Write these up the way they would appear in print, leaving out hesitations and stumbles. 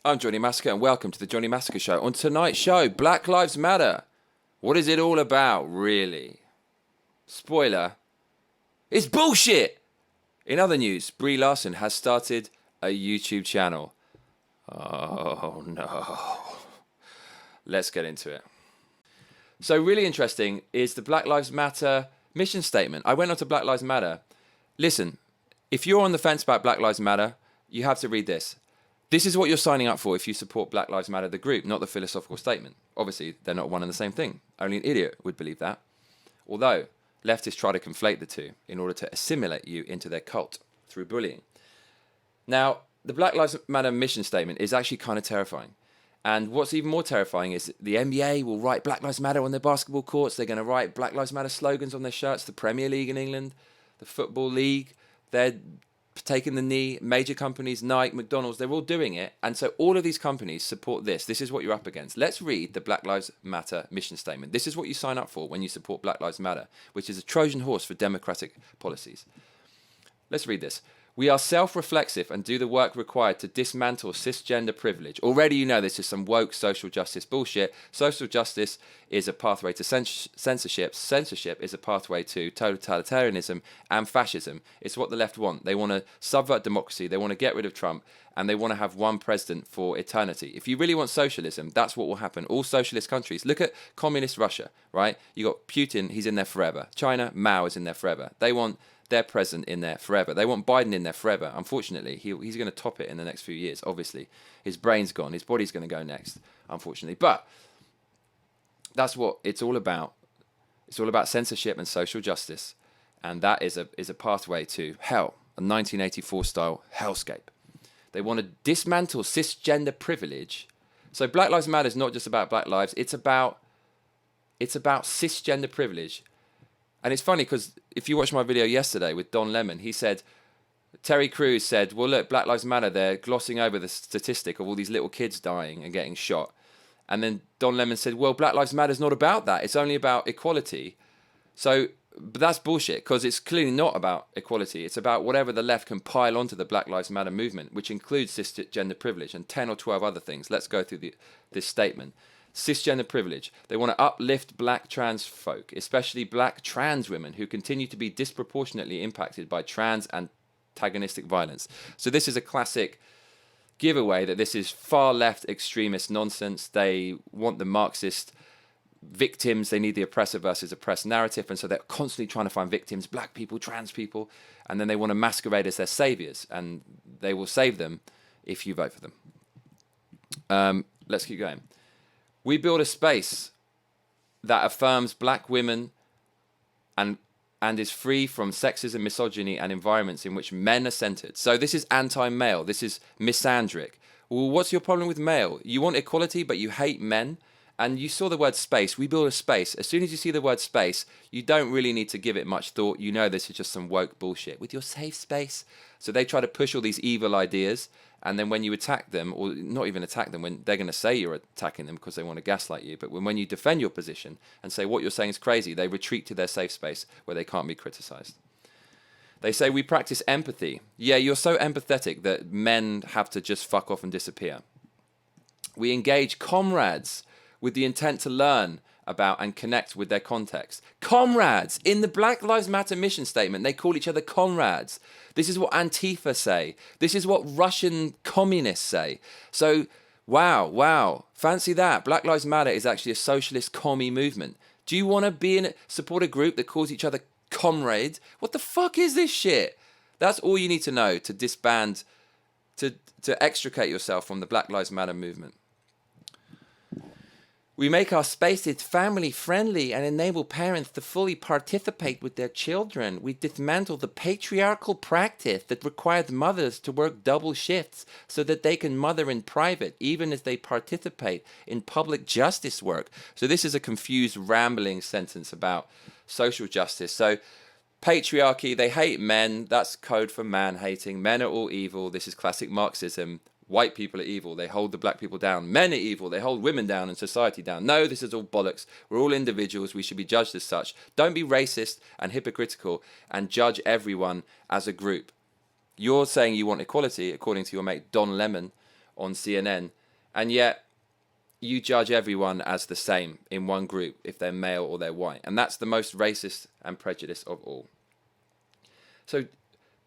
I'm Johnny Massacre and welcome to the Johnny Massacre Show. On tonight's show, Black Lives Matter. What is it all about, really? Spoiler, it's bullshit! In other news, Brie Larson has started a YouTube channel. Oh no. Let's get into it. So really interesting is the Black Lives Matter mission statement. I went on to Black Lives Matter. Listen, if you're on the fence about Black Lives Matter, you have to read this. This is what you're signing up for if you support Black Lives Matter, the group, not the philosophical statement. Obviously, they're not one and the same thing. Only an idiot would believe that. Although, leftists try to conflate the two in order to assimilate you into their cult through bullying. Now, the Black Lives Matter mission statement is actually kind of terrifying. And what's even more terrifying is the NBA will write Black Lives Matter on their basketball courts. They're going to write Black Lives Matter slogans on their shirts. The Premier League in England, the Football League, they're taking the knee. Major companies, Nike, McDonald's, they're all doing it. And so all of these companies support this. This is what you're up against. Let's read the Black Lives Matter mission statement. This is what you sign up for when you support Black Lives Matter, which is a Trojan horse for democratic policies. Let's read this. We are self-reflexive and do the work required to dismantle cisgender privilege. Already you know this is some woke social justice bullshit. Social justice is a pathway to censorship. Censorship is a pathway to totalitarianism and fascism. It's what the left want. They want to subvert democracy. They want to get rid of Trump. And they want to have one president for eternity. If you really want socialism, that's what will happen. All socialist countries. Look at communist Russia, right? You got Putin, he's in there forever. China, Mao is in there forever. They want their president in there forever. They want Biden in there forever. Unfortunately, he's going to top it in the next few years, obviously. His brain's gone. His body's going to go next, unfortunately. But that's what it's all about. It's all about censorship and social justice. And that is a pathway to hell, a 1984-style hellscape. They want to dismantle cisgender privilege. So Black Lives Matter is not just about black lives. It's about cisgender privilege. And it's funny because if you watched my video yesterday with Don Lemon, he said, Terry Crews said, well, look, Black Lives Matter, they're glossing over the statistic of all these little kids dying and getting shot. And then Don Lemon said, well, Black Lives Matter is not about that. It's only about equality. So but that's bullshit because it's clearly not about equality. It's about whatever the left can pile onto the Black Lives Matter movement, which includes cisgender privilege and 10 or 12 other things. Let's go through this statement. Cisgender privilege. They want to uplift black trans folk, especially black trans women who continue to be disproportionately impacted by trans antagonistic violence. So this is a classic giveaway that this is far left extremist nonsense. They want the Marxist victims. They need the oppressor versus oppressed narrative. And so they're constantly trying to find victims, black people, trans people. And then they want to masquerade as their saviors. And they will save them if you vote for them. Let's keep going. We build a space that affirms black women and is free from sexism, misogyny, and environments in which men are centered. So this is anti-male. This is misandric. Well, what's your problem with male? You want equality, but you hate men? And you saw the word space. We build a space. As soon as you see the word space, you don't really need to give it much thought. You know this is just some woke bullshit. With your safe space. So they try to push all these evil ideas. And then when you attack them, or not even attack them, when they're going to say you're attacking them because they want to gaslight you. But when you defend your position and say what you're saying is crazy, they retreat to their safe space where they can't be criticized. They say we practice empathy. Yeah, you're so empathetic that men have to just fuck off and disappear. We engage comrades with the intent to learn about and connect with their context. Comrades! In the Black Lives Matter mission statement, they call each other comrades. This is what Antifa say. This is what Russian communists say. So, wow. Fancy that. Black Lives Matter is actually a socialist commie movement. Do you want to support a group that calls each other comrades? What the fuck is this shit? That's all you need to know to disband, to extricate yourself from the Black Lives Matter movement. We make our spaces family-friendly and enable parents to fully participate with their children. We dismantle the patriarchal practice that requires mothers to work double shifts so that they can mother in private, even as they participate in public justice work. So this is a confused, rambling sentence about social justice. So patriarchy, they hate men. That's code for man-hating. Men are all evil. This is classic Marxism. White people are evil. They hold the black people down. Men are evil. They hold women down and society down. No, this is all bollocks. We're all individuals. We should be judged as such. Don't be racist and hypocritical and judge everyone as a group. You're saying you want equality, according to your mate Don Lemon on CNN, and yet you judge everyone as the same in one group if they're male or they're white. And that's the most racist and prejudiced of all. So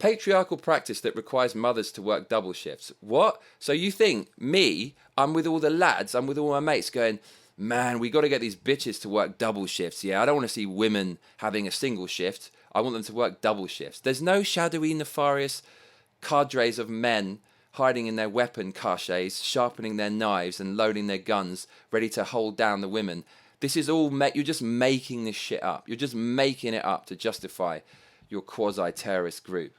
patriarchal practice that requires mothers to work double shifts. What? So you think I'm with all the lads, I'm with all my mates going, man, we got to get these bitches to work double shifts. Yeah, I don't want to see women having a single shift. I want them to work double shifts. There's no shadowy, nefarious cadres of men hiding in their weapon caches, sharpening their knives and loading their guns, ready to hold down the women. This is all, you're just making this shit up. You're just making it up to justify your quasi-terrorist group.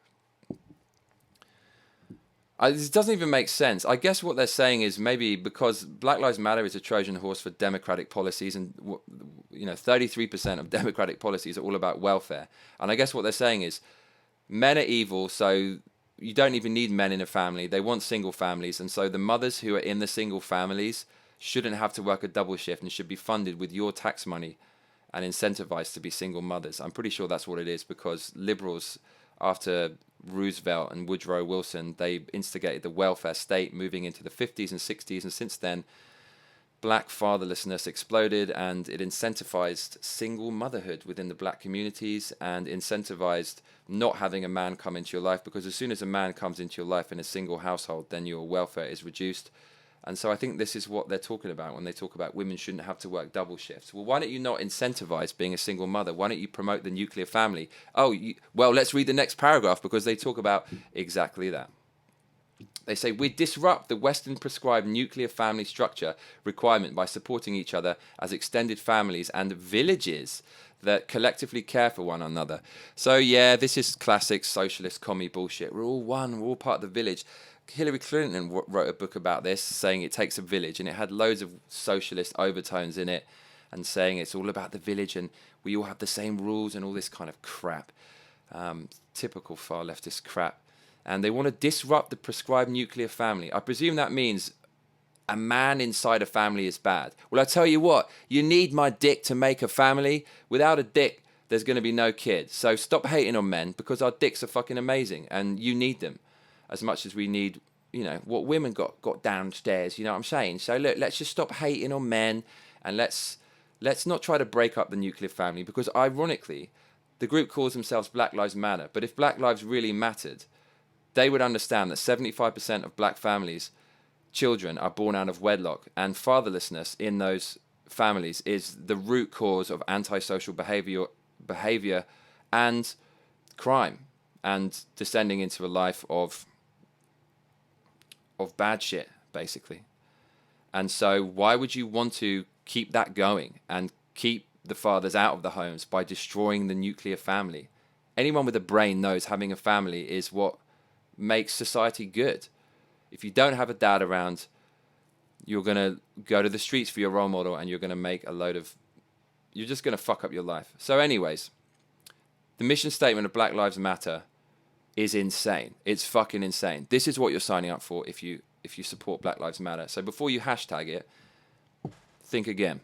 This doesn't even make sense. I guess what they're saying is maybe because Black Lives Matter is a Trojan horse for democratic policies, and 33% of democratic policies are all about welfare. And I guess what they're saying is men are evil, so you don't even need men in a family. They want single families, and so the mothers who are in the single families shouldn't have to work a double shift and should be funded with your tax money and incentivized to be single mothers. I'm pretty sure that's what it is, because liberals, after Roosevelt and Woodrow Wilson, they instigated the welfare state moving into the 50s and 60s, and since then black fatherlessness exploded, and it incentivized single motherhood within the black communities and incentivized not having a man come into your life, because as soon as a man comes into your life in a single household, then your welfare is reduced. And so I think this is what they're talking about when they talk about women shouldn't have to work double shifts. Well, why don't you not incentivize being a single mother? Why don't you promote the nuclear family? Well, let's read the next paragraph, because they talk about exactly that. They say, we disrupt the Western prescribed nuclear family structure requirement by supporting each other as extended families and villages that collectively care for one another. So yeah, this is classic socialist commie bullshit. We're all one, we're all part of the village. Hillary Clinton wrote a book about this, saying it takes a village, and it had loads of socialist overtones in it, and saying it's all about the village and we all have the same rules and all this kind of crap. Typical far leftist crap. And they want to disrupt the prescribed nuclear family. I presume that means a man inside a family is bad. Well, I tell you what, you need my dick to make a family. Without a dick, there's going to be no kids. So stop hating on men, because our dicks are fucking amazing and you need them as much as we need, what women got downstairs, you know what I'm saying? So look, let's just stop hating on men, and let's not try to break up the nuclear family, because ironically, the group calls themselves Black Lives Matter. But if Black Lives really mattered, they would understand that 75% of black families, children, are born out of wedlock, and fatherlessness in those families is the root cause of antisocial behavior and crime, and descending into a life of bad shit, basically. And so why would you want to keep that going and keep the fathers out of the homes by destroying the nuclear family? Anyone with a brain knows having a family is what makes society good. If you don't have a dad around, you're going to go to the streets for your role model, and you're going to make you're just going to fuck up your life. So anyways, the mission statement of Black Lives Matter is insane. It's fucking insane. This is what you're signing up for if you support Black Lives Matter. So before you hashtag it, think again.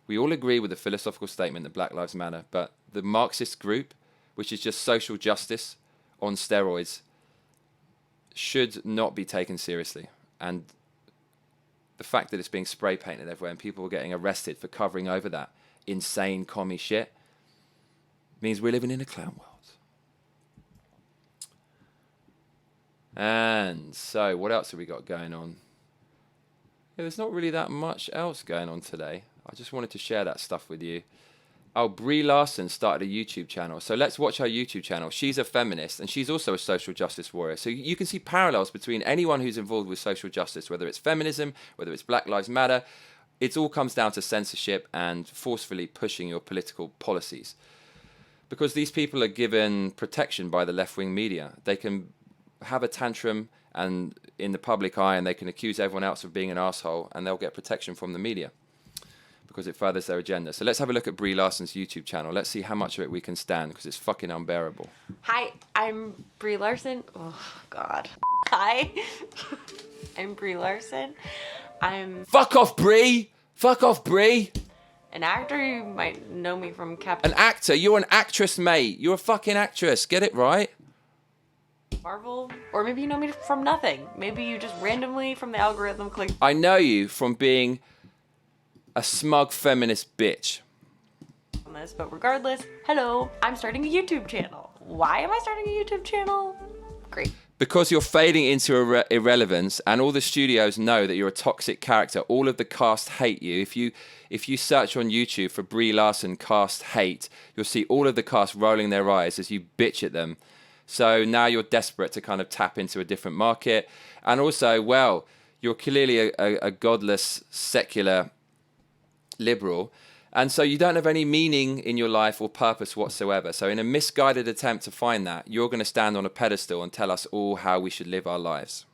We all agree with the philosophical statement that Black Lives Matter, but the Marxist group, which is just social justice on steroids, should not be taken seriously. And the fact that it's being spray painted everywhere and people are getting arrested for covering over that insane commie shit means we're living in a clown world. And so what else have we got going on? Yeah, there's not really that much else going on today. I just wanted to share that stuff with you. Oh, Brie Larson started a YouTube channel. So let's watch her YouTube channel. She's a feminist, and she's also a social justice warrior. So you can see parallels between anyone who's involved with social justice, whether it's feminism, whether it's Black Lives Matter. It all comes down to censorship and forcefully pushing your political policies. Because these people are given protection by the left-wing media. They can have a tantrum and in the public eye, and they can accuse everyone else of being an asshole, and they'll get protection from the media because it furthers their agenda. So let's have a look at Brie Larson's YouTube channel. Let's see how much of it we can stand, because it's fucking unbearable. Hi, I'm Brie Larson. Oh, God. Hi, I'm Brie Larson. I'm... Fuck off, Brie! Fuck off, Brie! An actor. You might know me from An actor? You're an actress, mate. You're a fucking actress. Get it right? Marvel, or maybe you know me from nothing. Maybe you just randomly from the algorithm click I know you from being a smug feminist bitch. on this, but regardless, hello, I'm starting a YouTube channel. Why am I starting a YouTube channel? Great. Because you're fading into irrelevance, and all the studios know that you're a toxic character. All of the cast hate you. If you search on YouTube for Brie Larson cast hate, you'll see all of the cast rolling their eyes as you bitch at them. So now you're desperate to kind of tap into a different market. And also, well, you're clearly a godless, secular liberal. And so you don't have any meaning in your life or purpose whatsoever. So in a misguided attempt to find that, you're going to stand on a pedestal and tell us all how we should live our lives.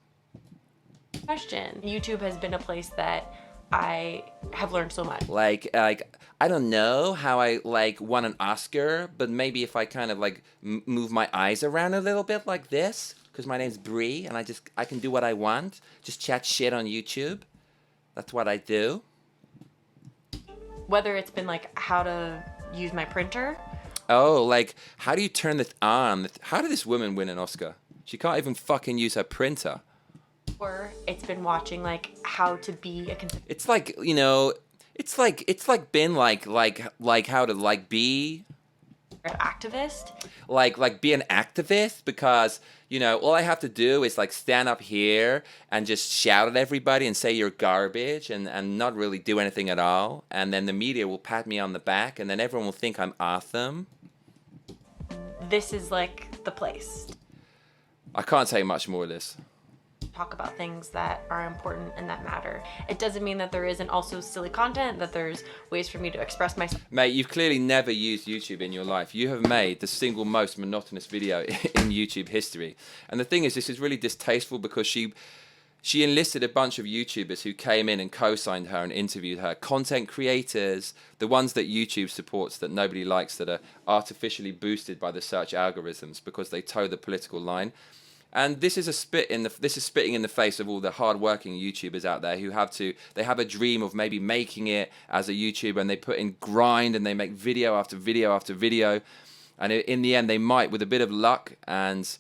Question. YouTube has been a place that I have learned so much. Like I don't know how I won an Oscar, but maybe if I kind of move my eyes around a little bit like this, because my name's Brie and I can do what I want, just chat shit on YouTube. That's what I do. Whether it's been how to use my printer. Oh, how do you turn this on? How did this woman win an Oscar? She can't even fucking use her printer. Or it's been watching how to be a It's been how to be an be activist. an activist, because all I have to do is stand up here and just shout at everybody and say you're garbage and not really do anything at all, and then the media will pat me on the back and then everyone will think I'm awesome. This is the place. I can't say much more of this. Talk about things that are important and that matter. It doesn't mean that there isn't also silly content, that there's ways for me to express myself. Mate, you've clearly never used YouTube in your life. You have made the single most monotonous video in YouTube history. And the thing is, this is really distasteful, because she enlisted a bunch of YouTubers who came in and co-signed her and interviewed her. Content creators, the ones that YouTube supports that nobody likes, that are artificially boosted by the search algorithms because they toe the political line. And this is spitting in the face of all the hard-working YouTubers out there who they have a dream of maybe making it as a YouTuber, and they put in grind and they make video after video after video, and in the end they might, with a bit of luck and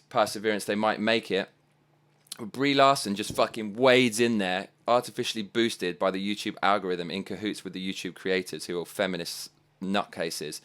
perseverance, they might make it. Brie Larson just fucking wades in there, artificially boosted by the YouTube algorithm, in cahoots with the YouTube creators who are feminist nutcases,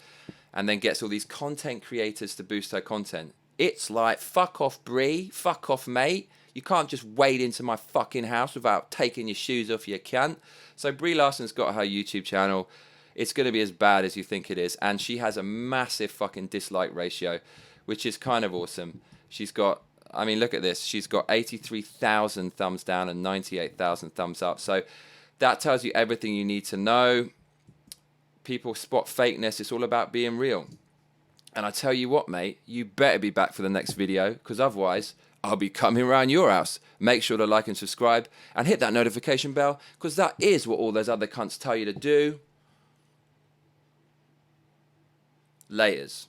and then gets all these content creators to boost her content. It's fuck off, Brie. Fuck off, mate. You can't just wade into my fucking house without taking your shoes off, you cunt. So Brie Larson's got her YouTube channel. It's going to be as bad as you think it is. And she has a massive fucking dislike ratio, which is kind of awesome. She's got, look at this. She's got 83,000 thumbs down and 98,000 thumbs up. So that tells you everything you need to know. People spot fakeness. It's all about being real. And I tell you what, mate, you better be back for the next video, because otherwise I'll be coming around your house. Make sure to like and subscribe and hit that notification bell, because that is what all those other cunts tell you to do. Laters.